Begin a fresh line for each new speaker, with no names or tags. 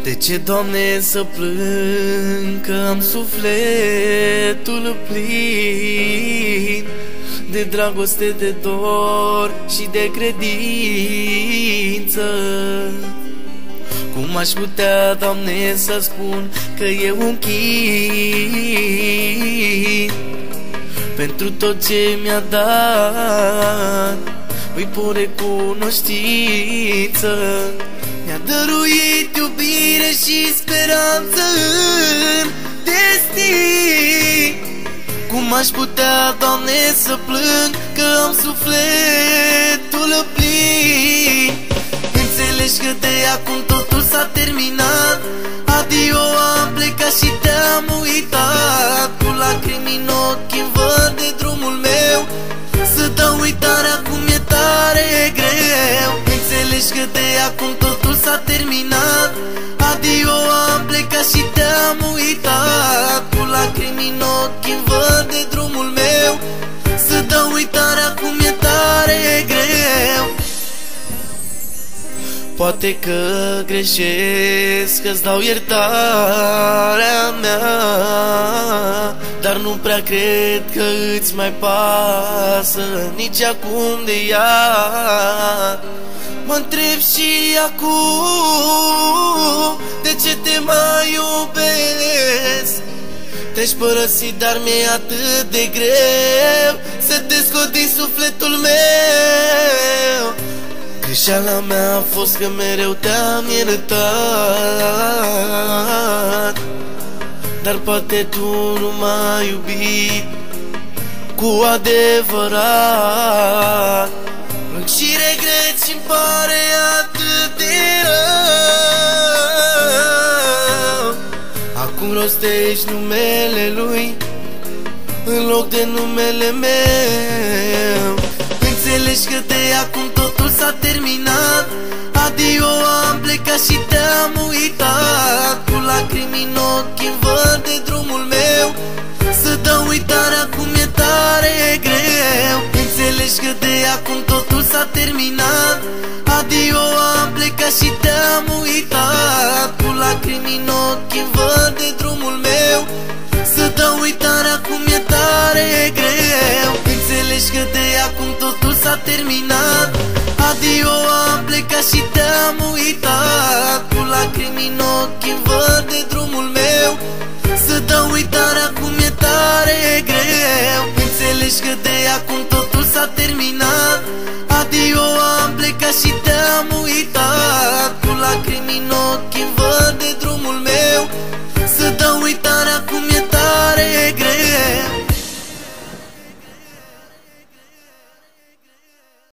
De ce, Doamne, să plâng, că am sufletul plin de dragoste, de dor și de credință? Cum aș putea, Doamne, să spun că e un chin pentru tot ce mi-a dat? Îi pun recunoștință. Mi-a dăruit iubire și speranță în destin. Cum aș putea, Doamne, să plâng, că am sufletul plin? Înțelegi că de acum totul s-a terminat. Adio, am plecat și te-am uitat. Cu lacrimi în ochi îmi văd de drumul meu. Să dau uitarea cum e tare greu. Înțelegi că de acum totul s-a terminat. Adio, am plecat și te-am uitat. Cu lacrimi în ochi îmi văd de drumul meu. Să dau uitarea cum e tare greu. Poate că greșesc, că-ți dau iertarea mea, dar nu prea cred că îți mai pasă nici acum de ea. Mă-ntreb și acum de ce te mai iubesc. Te-aș părăsi, dar mi-e atât de greu să te scot din sufletul meu. Greșeala mea a fost că mereu te-am iertat, dar poate tu nu m-ai iubit cu adevărat. Plâng și regret și-mi pare atât de rău. Acum rostești numele lui în loc de numele meu. Înțelegi că de acum totul s-a terminat. Adio, am plecat și te-am uitat. Cu lacrimi în ochi îmi văd de drumul meu. Să dau uitarea cum e tare greu. Înțelegi că de acum totul s-a terminat. Adio, am plecat și te-am uitat. Cu lacrimi în ochi îmi văd de drumul meu. Să dau uitarea cum e tare greu. Înțelegi că de acum totul s-a terminat. Adio, am plecat și te-am uitat. Cu lacrimi în ochi îmi văd de drumul meu. Să dau uitarea cum e tare greu. Înțelegi că de acum